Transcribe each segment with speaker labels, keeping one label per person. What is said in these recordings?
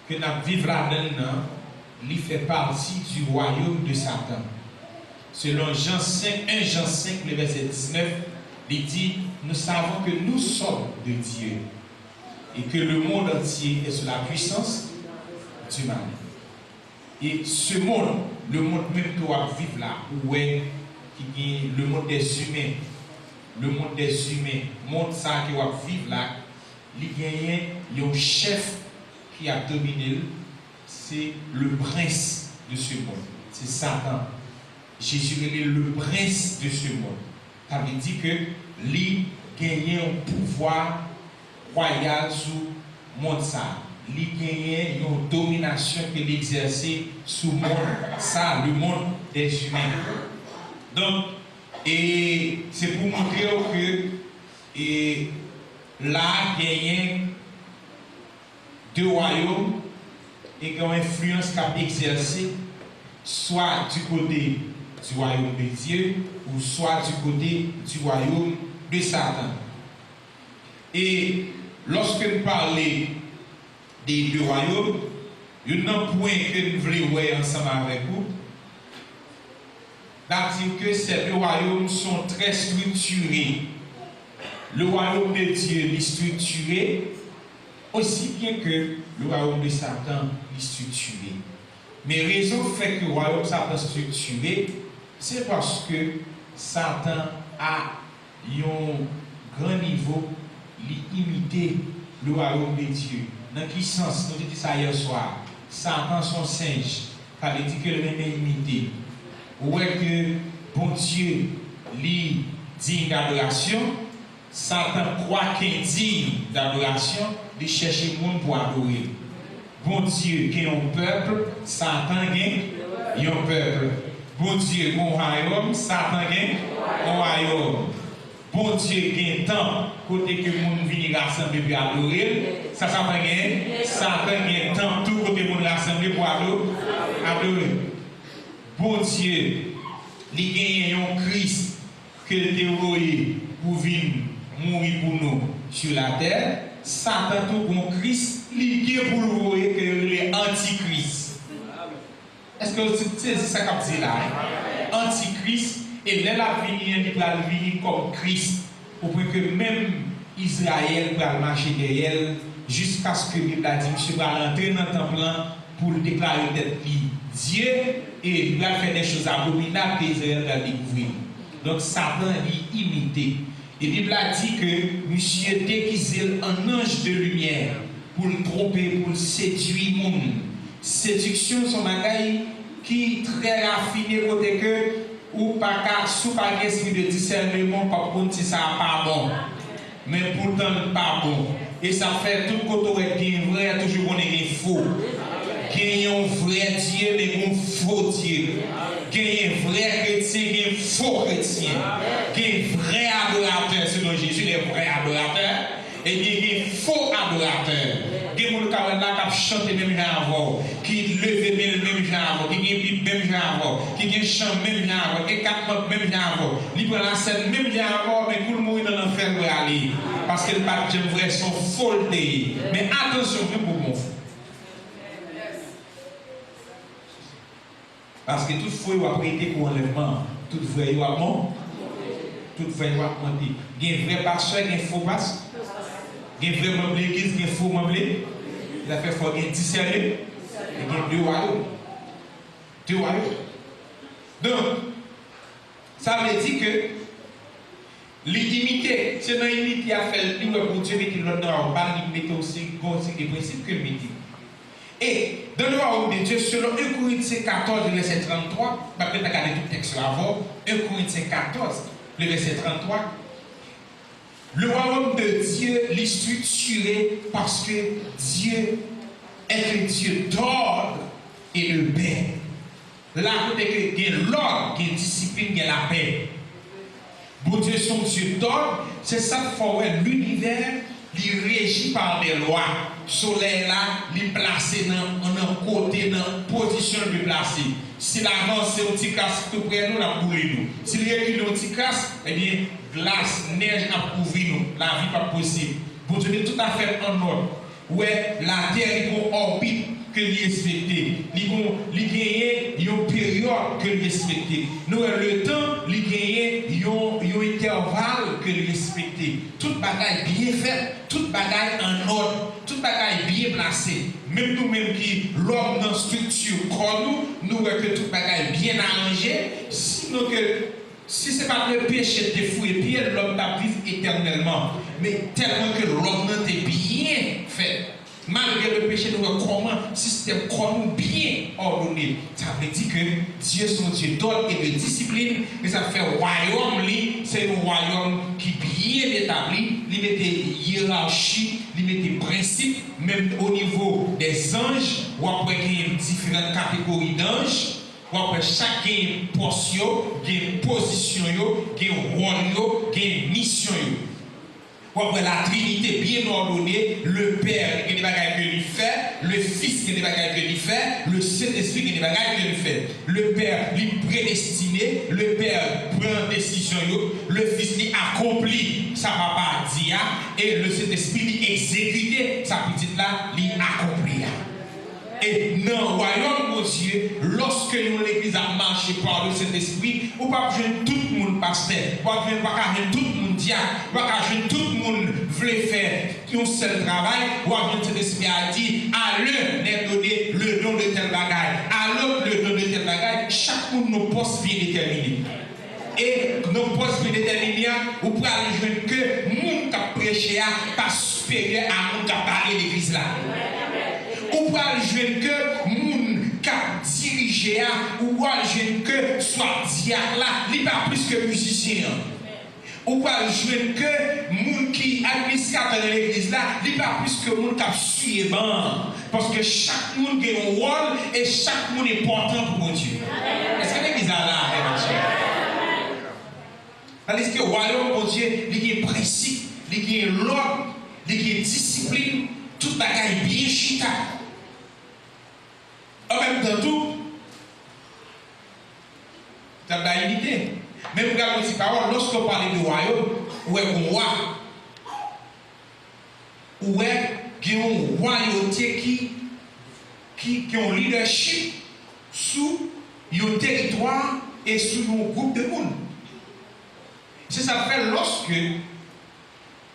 Speaker 1: que nous vivons là-dedans, il fait partie du royaume de Satan. Selon Jean 5, 1 Jean 5, le verset 19, il dit, nous savons que nous sommes de Dieu et que le monde entier est sous la puissance du mal. Et ce monde, le monde même que vous vivez là, où est le monde des humains, le monde ça que vous vivez là, il y a un chef qui a dominé, c'est le prince de ce monde, c'est Satan. Jésus est le prince de ce monde. Ça veut dire que lui gagne un pouvoir royal sur le monde ça. Lui gagne une domination qu'il exerce sur le monde ça, le monde des humains. Donc, et c'est pour montrer que là gagne deux royaumes et qui ont influence qu'a exercé soit du côté du royaume de Dieu ou soit du côté du royaume de Satan. Et lorsque nous parlons des deux royaumes, il y a un point que nous voulons voir ensemble avec vous. C'est que ces deux royaumes sont très structurés. Le royaume de Dieu est structuré aussi bien que le royaume de Satan est structuré. Mais la raison fait que le royaume de Satan est structuré, c'est parce que Satan a un grand niveau d'imiter le royaume de Dieu. Dans quel sens? Nous disons ça hier soir. Satan son singe. Ça veut dire que le même est imité. Ou est que bon Dieu lui digne d'adoration, Satan croit qu'il est digne d'adoration, de chercher le monde pour adorer. Bon Dieu qui est un peuple, Satan est un peuple. Bon Dieu qui est un royaume, Satan est un royaume. Bon Dieu qui est un temps, côté que le monde vient rassembler pour adorer, ça Satan est un temps, tout côté le monde rassembler pour adorer. Bon Dieu, il y a un Christ que le envoyé pour venir mourir pour nous sur la terre. Satan, tout bon Christ, il est pour le voir que le antichrist. Est-ce que c'est ça qu'on dit là? Antichrist, et là, la vie, il va venir comme Christ, pour que même Israël va marcher derrière jusqu'à ce que la Bible a dit, monsieur va entrer dans le temple pour déclarer d'être Dieu et il va faire des choses abominables que Israël va découvrir. Donc Satan est imité. Et la Bible a dit que monsieur déguisé en ange de lumière pour le tromper, pour le séduire le monde. Séduction, son bagaille qui est très raffiné côté que ou pas qu'à sous pas esprit de discernement par contre si ça n'est pas bon. Mais pourtant pas bon. Et ça fait tout côté qui est vrai, toujours on est faux. Qu'il y a un vrai Dieu, mais un faux Dieu. Qu'il y a un vrai chrétien, qu'il y a un faux chrétien. Qu'il y a un vrai adorateur, selon Jésus, les vrais adorateurs. Et qu'il y a un faux adorateur. Qu'il y a un gens qui chantent même avant, qui lèvent même avant, qui a une Bible même avant, qui a un chant même avant, qui a quatre mots même avant. Il prend la scène même avant, mais pour le mourir dans l'enfer pour aller. Parce que le pape de vrai sont foldés. Mais attention, pour mon fou. Parce que toutefois, il va prêter pour enlèvement. Toutefois, il va monter. Toutefois, il va monter. Il y a un vrai pasteur, il y a un faux pasteur. Il y a un vrai membre de l'église, il y a un faux membre. Il a fait fort, il y a un discerné. Il y a deux royaumes. Deux royaumes. Donc, ça veut dire que l'intimité, c'est dans l'unité qui a fait le pour Dieu, mais qui l'a donné en bas, il mettait aussi des principes que le métier. Et dans le royaume de Dieu, selon 1 Corinthiens 14, le verset 33, je vais peut-être regarder tout le texte avant, 1 Corinthiens 14, le verset 33, le royaume de Dieu est structuré parce que Dieu est un Dieu d'ordre et de paix. Là, il y a l'ordre, il y a la discipline, il y a la paix. Bon Dieu, son Dieu d'ordre, c'est ça qui fait l'univers, il régi par des lois. Soleil là, il placé dans un côté, dans une position de placer. S'il avance un petit casse, tout près nous, la boule nous. S'il recule un petit casse, eh bien, glace, neige a couvert nous. La vie pas possible. Pour Dieu, tout à fait en ordre. Ouais, la terre est en orbite que lui respecter. Il gagne une période que lui respecter. Nous le temps, il gagne un intervalle que lui respecter. Toute bagaille bien faite, toute bagaille en ordre, toute bagaille bien placée. Même nous-mêmes qui l'homme dans structure comme nous voyons que toute bagaille bien arrangée. Sinon que si ce n'est pas le péché de fouiller pied, l'homme va vivre éternellement. Mais tellement que l'homme est bien fait. Malgré le péché, nous voyons comment le système comme bien ordonné. Ça veut dire que Dieu est son Dieu d'ordre et de discipline. Et ça fait royaume, c'est un royaume qui est bien établi. Il met des hiérarchies, il met des principes, même au niveau des anges, ou après il y a différentes catégories d'anges. Après chaque portion, une position, un rôle, une mission. Après la Trinité bien ordonnée, le Père qui a des bagages que lui fait, le Fils qui a des bagages que lui fait, le Saint-Esprit qui a des bagages que lui fait. Le Père lui prédestiné, le Père prend décision, le Fils lui accomplit sa papa dia et le Saint-Esprit lui exécuté sa petite là, lui accomplit. Et dans le royaume, mon Dieu, lorsque nous, l'église a marché par le Saint-Esprit, on ne peut pas jouer tout le monde pasteur, on ne peut pas jouer tout le monde diacre, on ne peut pas jouer tout le monde voulait faire un seul travail, on peut le Saint-Esprit a dit, à l'un n'est donné le don de tel bagaille, à l'autre le don de tel bagaille, chaque monde nos postes bien déterminés. Et nos postes bien déterminés, on peut aller jouer que le monde qui a prêché pas supérieur à le monde qui a parlé de l'église là. Ou pas jouer que moun cap dirigé ou pas jouer que soit diacre là, il pas plus que musicien. Ou pas jouer que moun qui administrateur de l'église là, il pas plus que moun cap suivant parce que chaque monde a un rôle et chaque monde est important pour Dieu. Est-ce que l'église là est marché? Tandis que le royaume pour Dieu, il y a principe, il y a l'ordre, il y a discipline, toute bagaille bien chita. En même temps, tout, ça a unité. Même regardez ces paroles, lorsqu'on parle du royaume, où est un roi, où est une royauté qui a un leadership sous un territoire et sous un groupe de monde. C'est ça fait lorsque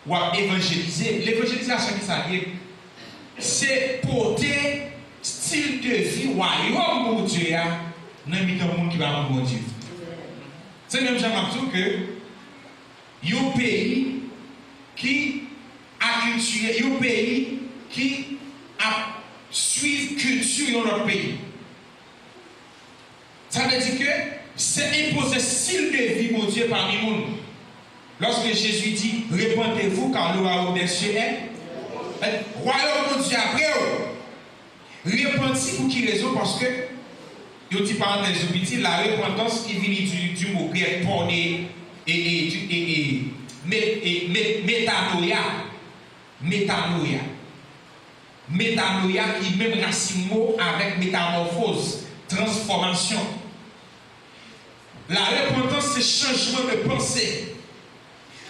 Speaker 1: on a évangélisé. L'évangélisation qui s'arrive, c'est porter style de vie royaume pour Dieu dans le monde qui va rendre Dieu. C'est même Jean-Marc que un pays qui a culture, un pays qui a suivi culture dans notre pays. Ça veut dire que c'est imposer style de vie pour Dieu parmi les monde. Lorsque Jésus dit répandez-vous car le royaume des cieux est royaume pour Dieu après. Repentir pour qui raison? Parce que, je dis parenthèse, la repentance qui vient du mot grec porné et métanoïa. Métanoïa. Métanoïa qui même racine mot avec métamorphose, transformation. La repentance, c'est changement de pensée.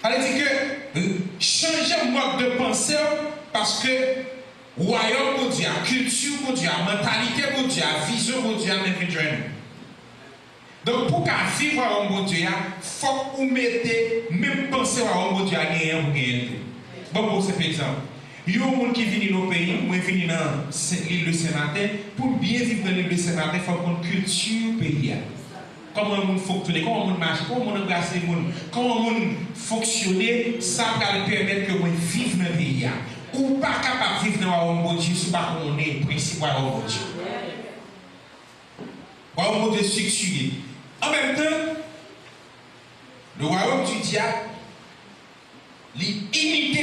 Speaker 1: Elle dit que changer le mode de pensée parce que royaume pour Dieu, culture pour Dieu, mentalité pour Dieu, vision pour Dieu, même vision. Donc pour qu'à vivre royaume pour Dieu, il faut que vous mettez même penser royaume pour Dieu à gagner pour gagner. Bon, pour cet exemple, il y a des gens qui viennent dans nos pays, moi je viens dans l'île de Saint-Martin, pour bien vivre dans l'île de Saint-Martin, il faut qu'on culture pays. Comment on fonctionne, comment on marche, comment on embrasse les gens, comment on fonctionne, ça va permettre que vous vivez dans le pays. Ou pas capable de vivre dans le royaume de Dieu, si pas qu'on est le principe du royaume de Dieu. Le royaume de Dieu structuré. En même temps, le royaume du diable, il imite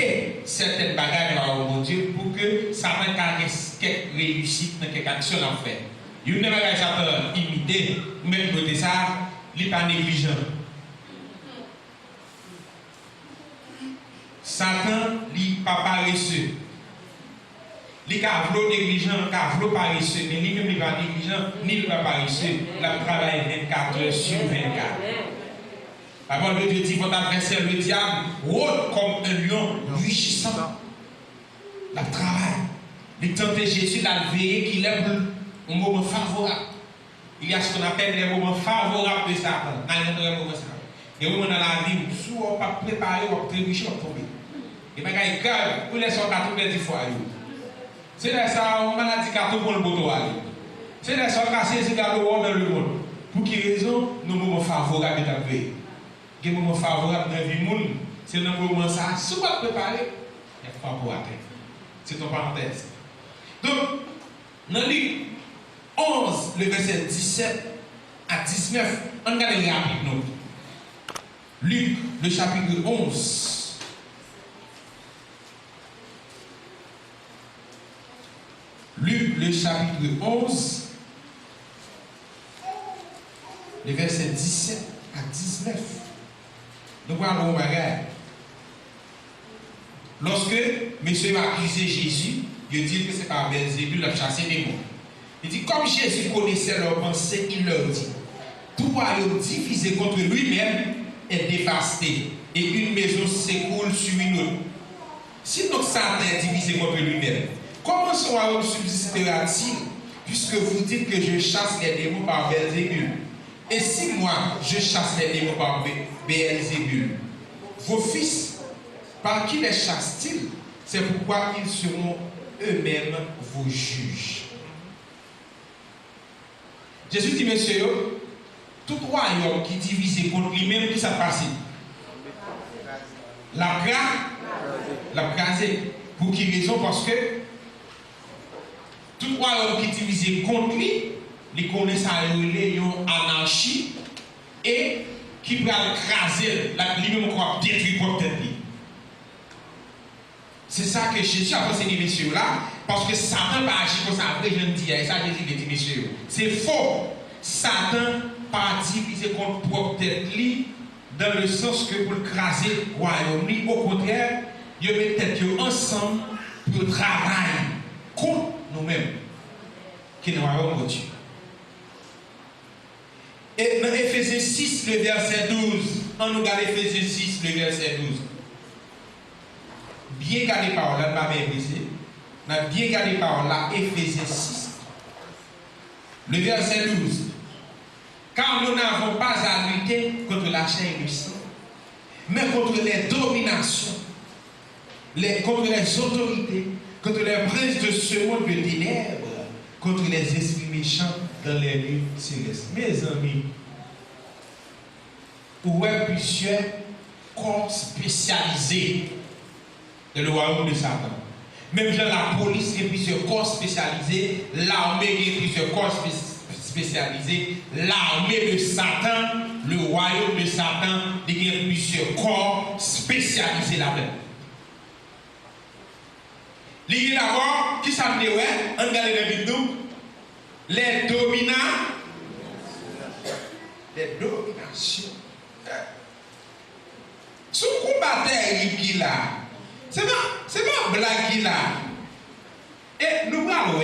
Speaker 1: certaines bagages dans le royaume de Dieu pour que ça mette quelques réussites dans quelques actions à faire. Il y a une bagage à imiter, même côté ça, il n'est pas négligent. Satan, il n'est pas paresseux. Il n'est pas négligent, il n'est pas paresseux, mais il n'est pas négligent, ni pas paresseux. Il travaille 24 heures sur 24. La parole de Dieu dit votre adversaire, le diable, rôde comme un lion rugissant. Il travaille. Il tentait Jésus d'alvéer qu'il est un moment favorable. Il y a ce qu'on appelle les moments favorables de Satan. Il y a des moments dans la vie où si on n'est pas préparé, on va trébucher, on va tomber. Et bien, il y a calme, pour les soldats, tout les 10 fois. C'est là ça, on a dit qu'à tout pour le boto. C'est là ça, on a cassé ce gars dans le monde. Pour quelle raison, nos moments favorables sont arrivés. Les moments favorables dans la vie du monde, c'est le moment ça, si on va préparer, il faut pas pour atteindre. C'est une parenthèse. Donc, dans Luc 11, le verset 17 à 19, on regarde rapidement. Luc, le chapitre 11. Luc, le chapitre 11, le verset 17 à 19. Nous voyons un bagage. Lorsque monsieur a accusé Jésus, il dit que c'est par Belzébul qui a chassé les démons. Il dit, comme Jésus connaissait leurs pensées, il leur dit, tout royaume divisé contre lui-même est dévasté, et une maison s'écoule sur une autre. Si donc Satan est divisé contre lui-même, comment son royaume subsistera-t-il, puisque vous dites que je chasse les démons par Belzébul? Et si moi, je chasse les démons par Belzébul, vos fils, par qui les chassent-ils? C'est pourquoi ils seront eux-mêmes vos juges. Jésus dit, monsieur, tout royaume qui divise contre lui-même, qui s'est passé? La crasé. Pour quelle raison? Parce que tout royaume qui divise contre lui, il connaît sa anarchie et qui peut craser, lui-même croit détruire pour tête. C'est ça que Jésus a pensé les messieurs là, parce que Satan n'a pas agi comme ça. Après, je me dis, et ça, Jésus dit, messieurs, c'est faux. Satan pas divisé contre propre tête, dans le sens que pour craser le royaume, au contraire, il met tête ensemble pour travailler contre nous-mêmes, qui est le royaume de Dieu. Et dans Éphésiens 6, le verset 12, on nous regarde Éphésiens 6, le verset 12. Bien gardé par là, pas bien brisé. On a bien gardé par là, Éphésiens 6. Le verset 12. Car nous n'avons pas à lutter contre la chair et le sang, mais contre les dominations, contre les autorités, contre les princes de ce monde de ténèbres, contre les esprits méchants dans les lieux célestes. Mes amis, où est plusieurs corps spécialisés dans le royaume de Satan. Même dans la police, il y a plusieurs corps spécialisés, l'armée, il y a plusieurs corps spécialisés, l'armée de Satan, le royaume de Satan, il y a plusieurs corps spécialisés là-dedans. Il y a d'abord, qui s'appelle, on regarde dans la Bible, les dominants, les dominations. Ce combattant qui là, c'est pas blague qui là. Et nous parlons,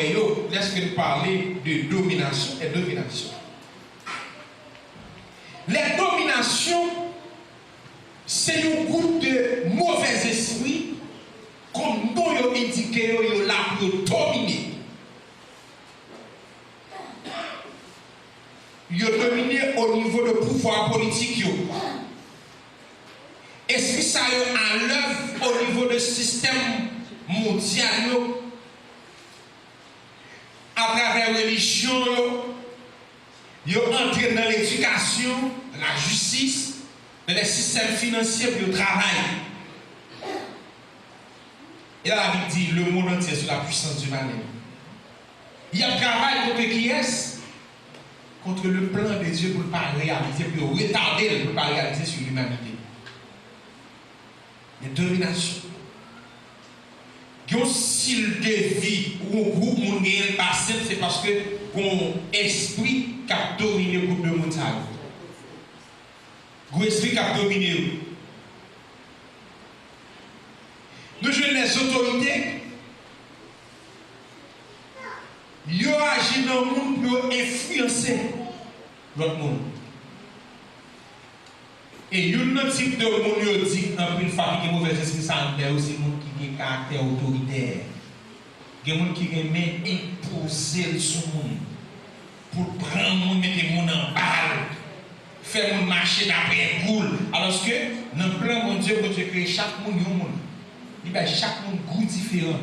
Speaker 1: laisse-nous parler de domination et domination. Les dominations, c'est un groupe de mauvais esprits, comme nous avons indiqué, ils là pour dominer. Ils ont dominé au niveau du pouvoir politique. Esprit ça à l'œuvre au niveau du système mondial, à travers la religion, ils ont entré dans l'éducation, la justice, dans les systèmes financiers pour le travail. Et là, la Bible dit le monde entier sous la puissance du mal. Il y a un travail contre qui est-ce? Contre le plan de Dieu pour ne pas réaliser, pour retarder, pour ne pas réaliser sur l'humanité. Les dominations. Un style de vie ou un groupe mondial passé, c'est parce que mon esprit qui a dominé le groupe de monde. Un esprit qui a dominé. Nous jouons les autorités. Ils agissent dans le monde pour influencer l'autre monde. Et il y a un type de monde qui dit dans une famille qui est mauvaise esprit, c'est aussi un monde qui a un caractère autoritaire. Il y a des gens qui aiment imposer sur le monde. Pour prendre le monde, mettre le monde en balle. Faire le monde marcher d'après boule. Alors que, dans le plan, mon Dieu crée chaque monde, il y a chaque monde goût différent.